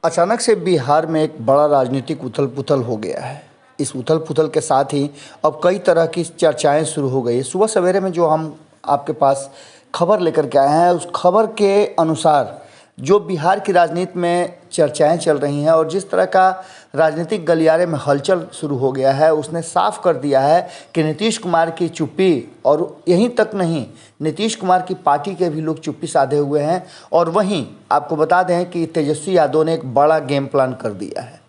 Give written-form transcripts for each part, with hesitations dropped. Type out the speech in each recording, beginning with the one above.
अचानक से बिहार में एक बड़ा राजनीतिक उथल पुथल हो गया है। इस उथल पुथल के साथ ही अब कई तरह की चर्चाएं शुरू हो गई। सुबह सवेरे में जो हम आपके पास खबर लेकर के आए हैं, उस खबर के अनुसार जो बिहार की राजनीति में चर्चाएं चल रही हैं और जिस तरह का राजनीतिक गलियारे में हलचल शुरू हो गया है, उसने साफ कर दिया है कि नीतीश कुमार की चुप्पी, और यहीं तक नहीं, नीतीश कुमार की पार्टी के भी लोग चुप्पी साधे हुए हैं। और वहीं आपको बता दें कि तेजस्वी यादव ने एक बड़ा गेम प्लान कर दिया है।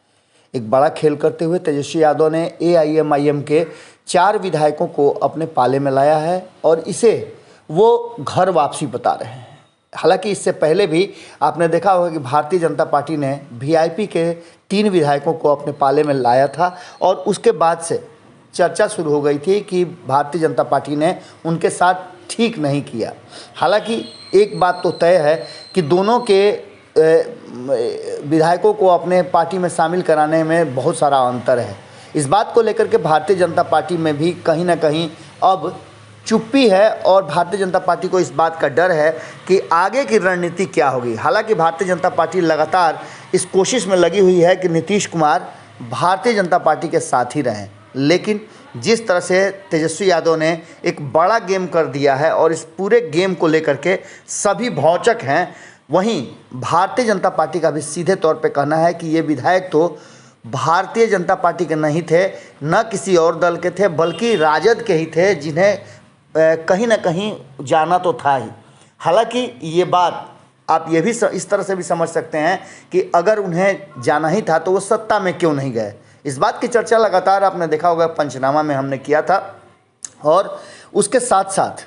एक बड़ा खेल करते हुए तेजस्वी यादव ने AIMIM के 4 विधायकों को अपने पाले में लाया है और इसे वो घर वापसी बता रहे हैं। हालांकि इससे पहले भी आपने देखा होगा कि भारतीय जनता पार्टी ने VIP के 3 विधायकों को अपने पाले में लाया था और उसके बाद से चर्चा शुरू हो गई थी कि भारतीय जनता पार्टी ने उनके साथ ठीक नहीं किया। हालांकि एक बात तो तय है कि दोनों के विधायकों को अपने पार्टी में शामिल कराने में बहुत सारा अंतर है। इस बात को लेकर के भारतीय जनता पार्टी में भी कहीं ना कहीं अब चुप्पी है और भारतीय जनता पार्टी को इस बात का डर है कि आगे की रणनीति क्या होगी। हालांकि भारतीय जनता पार्टी लगातार इस कोशिश में लगी हुई है कि नीतीश कुमार भारतीय जनता पार्टी के साथ ही रहें, लेकिन जिस तरह से तेजस्वी यादव ने एक बड़ा गेम कर दिया है और इस पूरे गेम को लेकर के सभी भौचक हैं, वहीं भारतीय जनता पार्टी का भी सीधे तौर पे कहना है कि ये विधायक तो भारतीय जनता पार्टी के नहीं थे, न किसी और दल के थे, बल्कि राजद के ही थे, जिन्हें कहीं ना कहीं जाना तो था ही। हालांकि ये बात आप ये भी इस तरह से भी समझ सकते हैं कि अगर उन्हें जाना ही था तो वो सत्ता में क्यों नहीं गए। इस बात की चर्चा लगातार आपने देखा होगा पंचनामा में हमने किया था, और उसके साथ साथ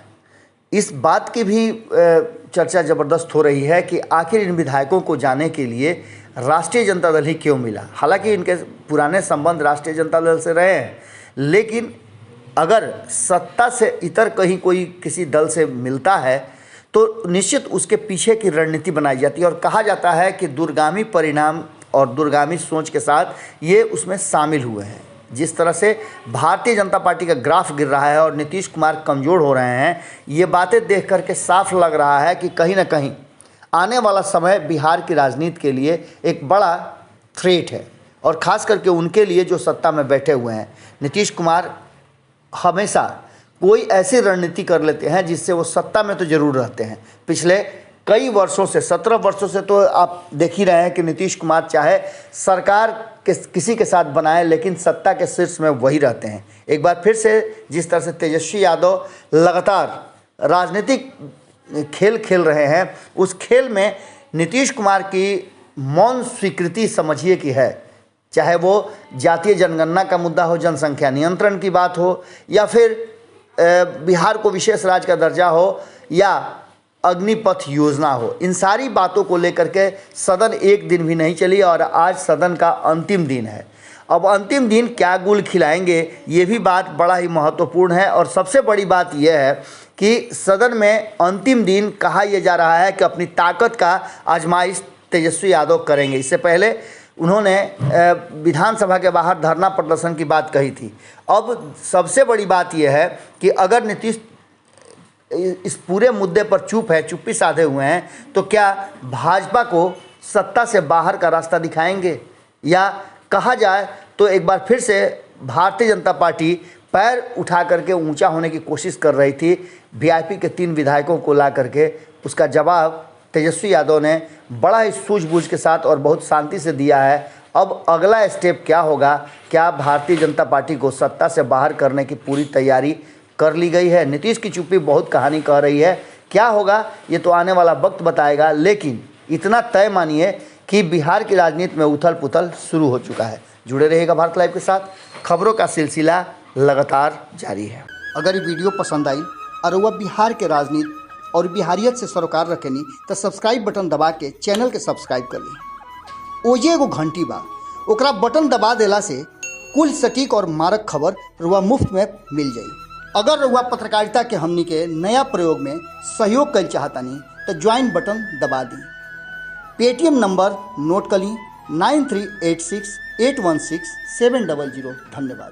इस बात की भी चर्चा ज़बरदस्त हो रही है कि आखिर इन विधायकों को जाने के लिए राष्ट्रीय जनता दल ही क्यों मिला। हालांकि इनके पुराने संबंध राष्ट्रीय जनता दल से रहे हैं, लेकिन अगर सत्ता से इतर कहीं कोई किसी दल से मिलता है तो निश्चित उसके पीछे की रणनीति बनाई जाती है और कहा जाता है कि दूरगामी परिणाम और दूरगामी सोच के साथ ये उसमें शामिल हुए हैं। जिस तरह से भारतीय जनता पार्टी का ग्राफ गिर रहा है और नीतीश कुमार कमज़ोर हो रहे हैं, ये बातें देख करके साफ लग रहा है कि कहीं ना कहीं आने वाला समय बिहार की राजनीति के लिए एक बड़ा थ्रेट है, और ख़ास करके उनके लिए जो सत्ता में बैठे हुए हैं। नीतीश कुमार हमेशा कोई ऐसी रणनीति कर लेते हैं जिससे वो सत्ता में तो ज़रूर रहते हैं। पिछले कई वर्षों से, 17 वर्षों से तो आप देख ही रहे हैं कि नीतीश कुमार चाहे सरकार किसी के साथ बनाए, लेकिन सत्ता के शीर्ष में वही रहते हैं। एक बार फिर से जिस तरह से तेजस्वी यादव लगातार राजनीतिक खेल खेल रहे हैं, उस खेल में नीतीश कुमार की मौन स्वीकृति समझिए कि है। चाहे वो जातीय जनगणना का मुद्दा हो, जनसंख्या नियंत्रण की बात हो, या फिर बिहार को विशेष राज्य का दर्जा हो, या अग्निपथ योजना हो, इन सारी बातों को लेकर के सदन एक दिन भी नहीं चली और आज सदन का अंतिम दिन है। अब अंतिम दिन क्या गुल खिलाएंगे, ये भी बात बड़ा ही महत्वपूर्ण है। और सबसे बड़ी बात यह है कि सदन में अंतिम दिन कहा यह जा रहा है कि अपनी ताकत का आजमाइश तेजस्वी यादव करेंगे। इससे पहले उन्होंने विधानसभा के बाहर धरना प्रदर्शन की बात कही थी। अब सबसे बड़ी बात यह है कि अगर नीतीश इस पूरे मुद्दे पर चुप्पी साधे हुए हैं, तो क्या भाजपा को सत्ता से बाहर का रास्ता दिखाएंगे, या कहा जाए तो एक बार फिर से भारतीय जनता पार्टी पैर उठा करके ऊंचा होने की कोशिश कर रही थी। VIP के 3 विधायकों को ला करके उसका जवाब तेजस्वी यादव ने बड़ा ही सूझबूझ के साथ और बहुत शांति से दिया है। अब अगला स्टेप क्या होगा, क्या भारतीय जनता पार्टी को सत्ता से बाहर करने की पूरी तैयारी कर ली गई है? नीतीश की चुप्पी बहुत कहानी कह रही है, क्या होगा ये तो आने वाला वक्त बताएगा। लेकिन इतना तय मानिए कि बिहार की राजनीति में उथल पुथल शुरू हो चुका है। जुड़े रहिएगा भारत लाइव के साथ, खबरों का सिलसिला लगातार जारी है। अगर ये वीडियो पसंद आई और वह बिहार के राजनीति और बिहारियत से सरोकार रखेनी तो सब्सक्राइब बटन दबा के चैनल के सब्सक्राइब कर ली। ओजे एगो घंटी बा, ओकरा बटन दबा देला से कुल सटीक और मारक खबर रुआ मुफ्त में मिल जाई। अगर रुआ पत्रकारिता के हमनी के नया प्रयोग में सहयोग कर चाहतानी तो ज्वाइन बटन दबा दी। पेटीएम नंबर नोट कर ली 9386816700। धन्यवाद।